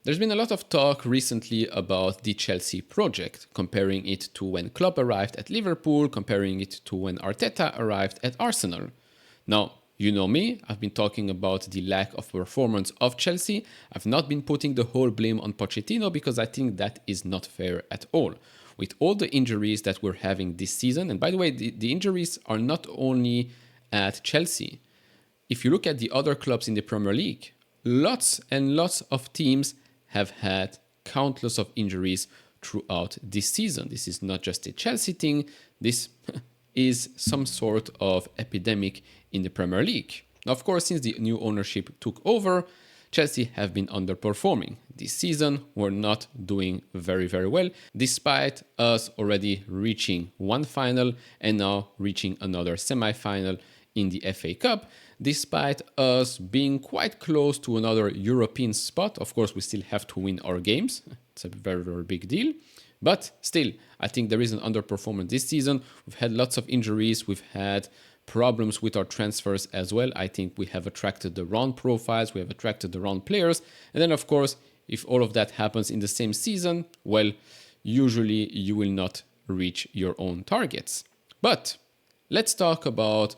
There's been a lot of talk recently about the Chelsea project, comparing it to when Klopp arrived at Liverpool, comparing it to when Arteta arrived at Arsenal. Now, you know me, I've been talking about the lack of performance of Chelsea. I've not been putting the whole blame on Pochettino because I think that is not fair at all. With all the injuries that we're having this season, and by the way, the injuries are not only at Chelsea. If you look at the other clubs in the Premier League, lots and lots of teams have had countless of injuries throughout this season. This is not just a Chelsea thing. This is some sort of epidemic in the Premier League. Now, of course, since the new ownership took over, Chelsea have been underperforming. This season, we're not doing very, very well, despite us already reaching one final and now reaching another semi-final in the FA Cup, despite us being quite close to another European spot. Of course, we still have to win our games. It's a very, very big deal. But still, I think there is an underperformance this season. We've had lots of injuries. We've had problems with our transfers as well. I think we have attracted the wrong profiles. We have attracted the wrong players. And then, of course, if all of that happens in the same season, well, usually you will not reach your own targets. But let's talk about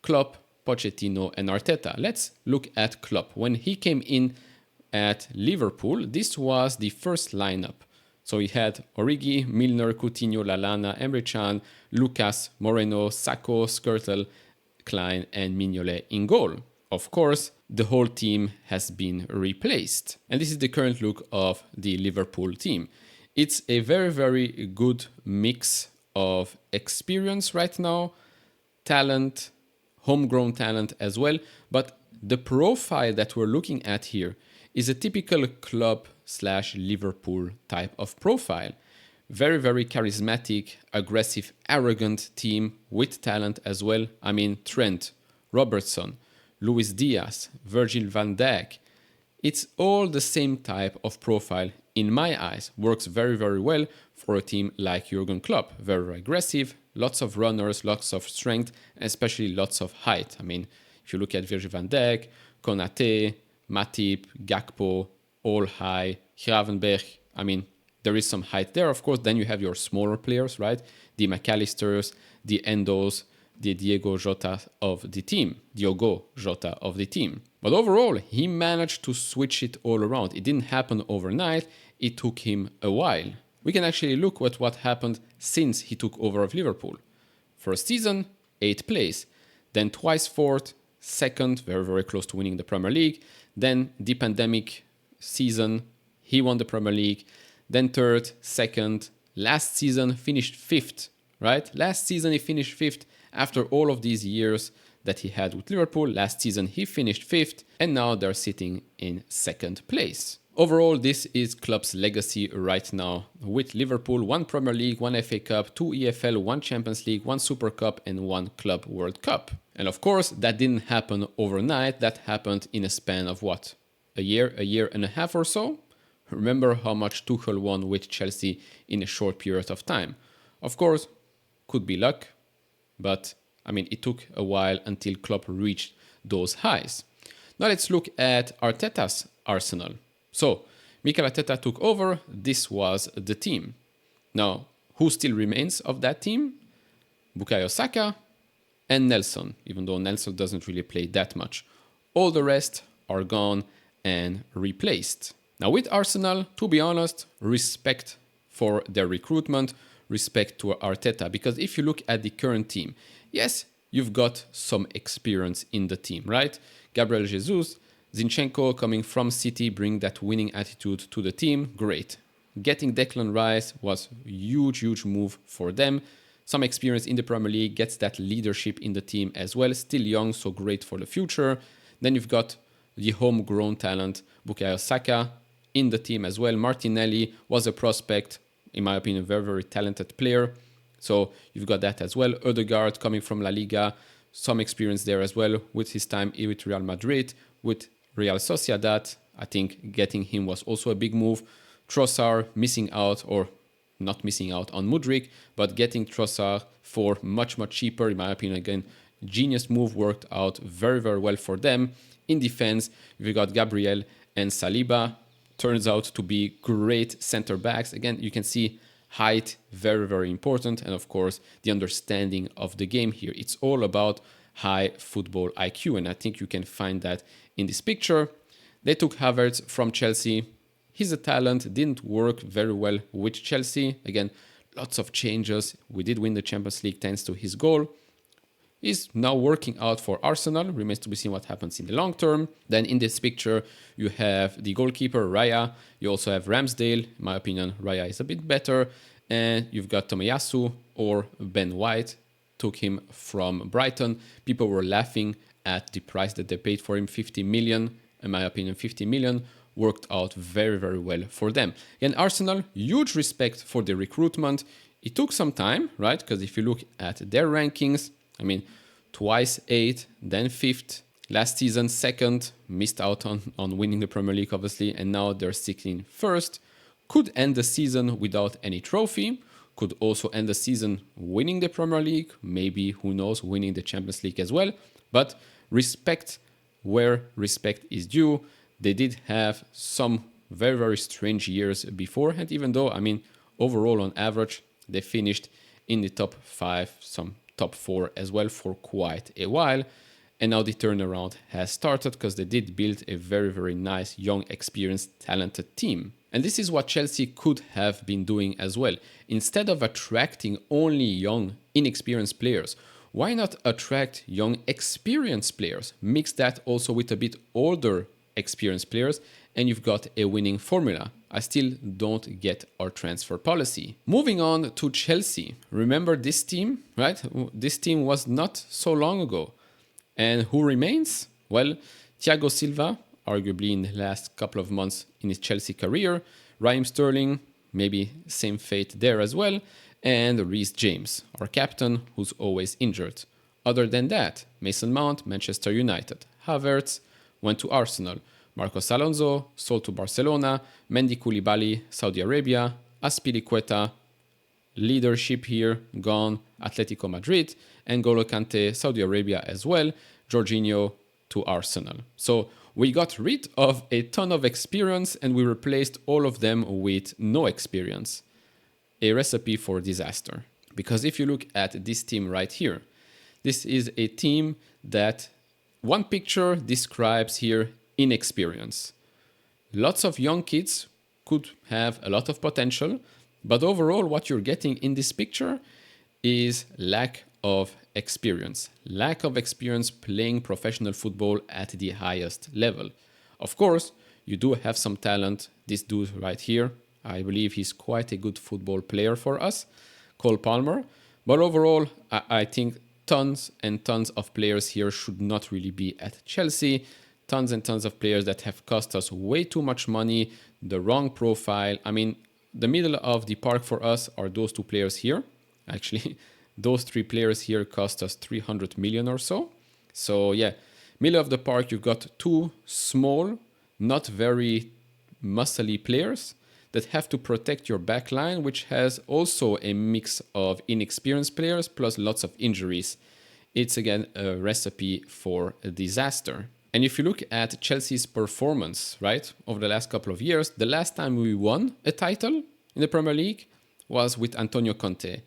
Klopp, Pochettino, and Arteta. Let's look at Klopp. When he came in at Liverpool, this was the first lineup. So he had Origi, Milner, Coutinho, Lallana, Emre Can, Lucas, Moreno, Sacco, Skrtel, Klein, and Mignolet in goal. Of course, the whole team has been replaced. And this is the current look of the Liverpool team. It's a very, very good mix of experience right now, talent, homegrown talent as well. But the profile that we're looking at here is a typical Klopp/Liverpool type of profile. Very, very charismatic, aggressive, arrogant team with talent as well. I mean, Trent, Robertson, Luis Diaz, Virgil van Dijk. It's all the same type of profile in my eyes. Works very, very well for a team like Jurgen Klopp. Very aggressive, lots of runners, lots of strength, and especially lots of height. I mean, if you look at Virgil van Dijk, Konate, Matip, Gakpo, all high, Gravenberch, I mean, there is some height there, of course. Then you have your smaller players, right? The McAllisters, the Endos, the Diogo Jota of the team. But overall, he managed to switch it all around. It didn't happen overnight. It took him a while. We can actually look at what happened since he took over of Liverpool. First season, 8th place. Then twice 4th, 2nd, very, very close to winning the Premier League. Then the pandemic season, he won the Premier League. Then 3rd, 2nd. Last season, finished 5th, right? Last season, he finished 5th after all of these years that he had with Liverpool. Last season, he finished 5th, and now they're sitting in 2nd place. Overall, this is Klopp's legacy right now with Liverpool. 1 Premier League, 1 FA Cup, 2 EFL, 1 Champions League, 1 Super Cup, and 1 Club World Cup. And of course, that didn't happen overnight. That happened in a span of what? A year and a half or so? Remember how much Tuchel won with Chelsea in a short period of time. Of course, could be luck, but I mean, it took a while until Klopp reached those highs. Now let's look at Arteta's Arsenal. So, Mikel Arteta took over. This was the team. Now, who still remains of that team? Bukayo Saka and Nelson, even though Nelson doesn't really play that much. All the rest are gone and replaced. Now, with Arsenal, to be honest, respect for their recruitment, respect to Arteta, because if you look at the current team, yes, you've got some experience in the team, right? Gabriel Jesus, Zinchenko coming from City, bring that winning attitude to the team, great. Getting Declan Rice was a huge move for them. Some experience in the Premier League, gets that leadership in the team as well. Still young, so great for the future. Then you've got the homegrown talent, Bukayo Saka, in the team as well. Martinelli was a prospect, in my opinion, very, very talented player. So you've got that as well. Odegaard coming from La Liga, some experience there as well with his time with Real Madrid, with Real Sociedad. I think getting him was also a big move. Trossard missing out, or not missing out on Mudryk, but getting Trossard for much cheaper, in my opinion. Again, genius move, worked out very, very well for them. In defense, we got Gabriel and Saliba. turns out to be great center backs. Again, you can see height, very, very important. And of course, the understanding of the game here. It's all about high football IQ. And I think you can find that in this picture. They took Havertz from Chelsea. He's a talent, didn't work very well with Chelsea. Again, lots of changes. We did win the Champions League thanks to his goal. He's now working out for Arsenal. Remains to be seen what happens in the long term. Then in this picture, you have the goalkeeper, Raya. You also have Ramsdale. In my opinion, Raya is a bit better. And you've got Tomiyasu or Ben White. Took him from Brighton. People were laughing at the price that they paid for him, 50 million. In my opinion, 50 million worked out very, very well for them. And Arsenal, huge respect for the recruitment. It took some time, right? Because if you look at their rankings, I mean, twice 8th, then 5th. Last season, 2nd, missed out on winning the Premier League, obviously, and now they're 1st. Could end the season without any trophy. Could also end the season winning the Premier League. Maybe, who knows, winning the Champions League as well. But respect where respect is due. They did have some very, very strange years beforehand, even though, I mean, overall, on average, they finished in the top 5, some top 4 as well for quite a while. And now the turnaround has started because they did build a very, very nice, young, experienced, talented team. And this is what Chelsea could have been doing as well. Instead of attracting only young, inexperienced players, why not attract young, experienced players? Mix that also with a bit older, experienced players, and you've got a winning formula. I still don't get our transfer policy. Moving on to Chelsea. Remember this team, right? This team was not so long ago. And who remains? Well, Thiago Silva, arguably in the last couple of months in his Chelsea career. Raheem Sterling, maybe same fate there as well. And Reece James, our captain, who's always injured. Other than that, Mason Mount, Manchester United. Havertz went to Arsenal. Marcos Alonso sold to Barcelona. Mendy Koulibaly, Saudi Arabia. Azpilicueta, leadership here, gone. Atletico Madrid. And N'Golo Kante, Saudi Arabia as well. Jorginho to Arsenal. So we got rid of a ton of experience and we replaced all of them with no experience. A recipe for disaster. Because if you look at this team right here, this is a team that one picture describes here inexperience. Lots of young kids could have a lot of potential, but overall what you're getting in this picture is lack of experience. Lack of experience playing professional football at the highest level. Of course, you do have some talent. This dude right here, I believe he's quite a good football player for us, Cole Palmer. But overall, I think tons and tons of players here should not really be at Chelsea. Tons and tons of players that have cost us way too much money, the wrong profile. I mean, the middle of the park for us are those two players here. Actually, those 3 players here cost us 300 million or so. So yeah, middle of the park, you've got 2 small, not very muscly players that have to protect your back line, which has also a mix of inexperienced players plus lots of injuries. It's again a recipe for a disaster. And if you look at Chelsea's performance, right, over the last couple of years, the last time we won a title in the Premier League was with Antonio Conte.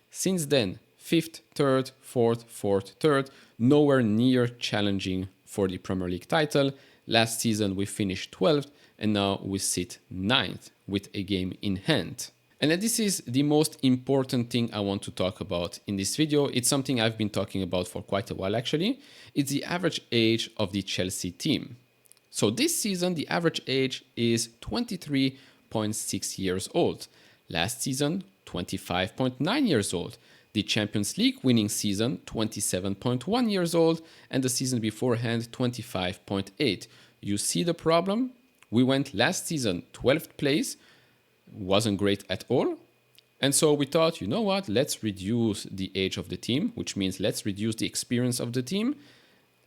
Since then, 5th, 3rd, 4th, 4th, 3rd, nowhere near challenging for the Premier League title. Last season we finished 12th and now we sit 9th with a game in hand. And this is the most important thing I want to talk about in this video. It's something I've been talking about for quite a while actually. It's the average age of the Chelsea team. So this season the average age is 23.6 years old. Last season 25.9 years old. The Champions League winning season 27.1 years old and the season beforehand 25.8. You see the problem? We went last season 12th place. Wasn't great at all. And so we thought, you know what, let's reduce the age of the team, which means let's reduce the experience of the team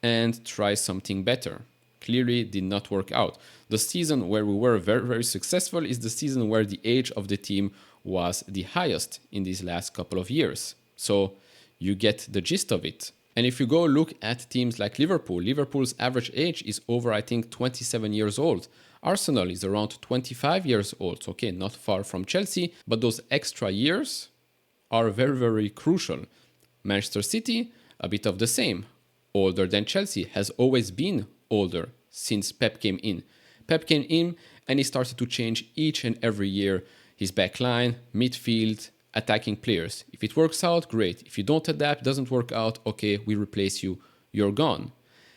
and try something better. Clearly did not work out. The season where we were very, very successful is the season where the age of the team was the highest in these last couple of years. So you get the gist of it. And if you go look at teams like Liverpool, Liverpool's average age is over, I think, 27 years old. Arsenal is around 25 years old, so okay, not far from Chelsea, but those extra years are very, very crucial. Manchester City, a bit of the same. Older than Chelsea, has always been older since Pep came in. Pep came in and he started to change each and every year his backline, midfield, attacking players. If it works out, great. If you don't adapt, doesn't work out, okay, we replace you, you're gone.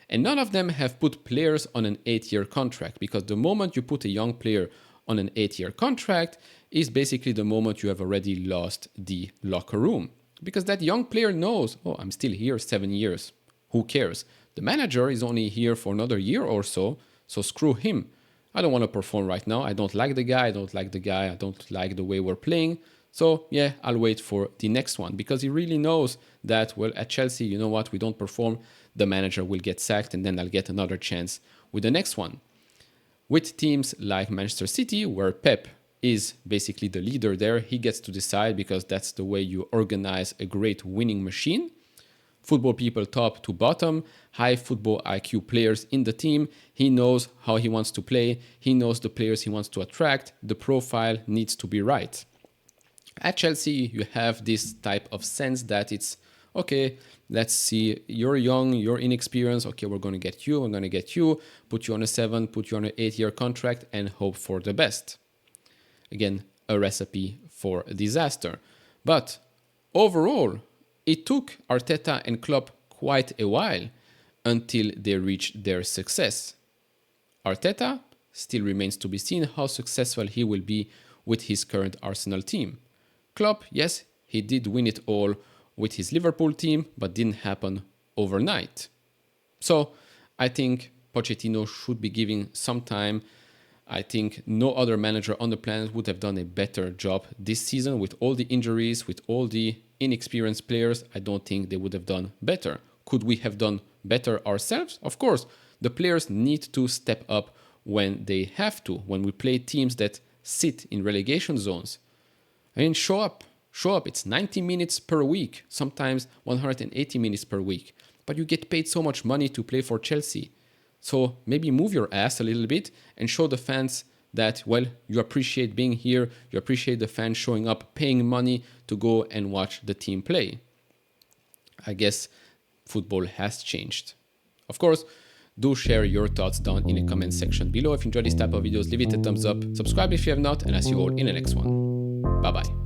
And none of them have put players on an 8-year contract, because the moment you put a young player on an 8-year contract is basically the moment you have already lost the locker room. Because that young player knows, oh, I'm still here 7 years. Who cares? The manager is only here for another year or so screw him. I don't want to perform right now. I don't like the guy. I don't like the way we're playing. So yeah, I'll wait for the next one, because he really knows that, well, at Chelsea, you know what, we don't perform, the manager will get sacked and then I'll get another chance with the next one. With teams like Manchester City, where Pep is basically the leader there, he gets to decide, because that's the way you organize a great winning machine. Football people top to bottom, high football IQ players in the team. He knows how he wants to play. He knows the players he wants to attract. The profile needs to be right. At Chelsea, you have this type of sense that it's, okay, let's see, you're young, you're inexperienced, okay, we're going to get you, put you on a 7, put you on an 8-year contract and hope for the best. Again, a recipe for a disaster. But overall, it took Arteta and Klopp quite a while until they reached their success. Arteta still remains to be seen how successful he will be with his current Arsenal team. Klopp, yes, he did win it all with his Liverpool team, but didn't happen overnight. So I think Pochettino should be given some time. I think no other manager on the planet would have done a better job this season. With all the injuries, with all the inexperienced players, I don't think they would have done better. Could we have done better ourselves? Of course, the players need to step up when they have to, when we play teams that sit in relegation zones. I mean, show up. It's 90 minutes per week, sometimes 180 minutes per week. But you get paid so much money to play for Chelsea. So maybe move your ass a little bit and show the fans that, well, you appreciate being here, you appreciate the fans showing up, paying money to go and watch the team play. I guess football has changed. Of course, do share your thoughts down in the comment section below. If you enjoyed this type of videos, leave it a thumbs up, subscribe if you have not, and I'll see you all in the next one. Bye-bye.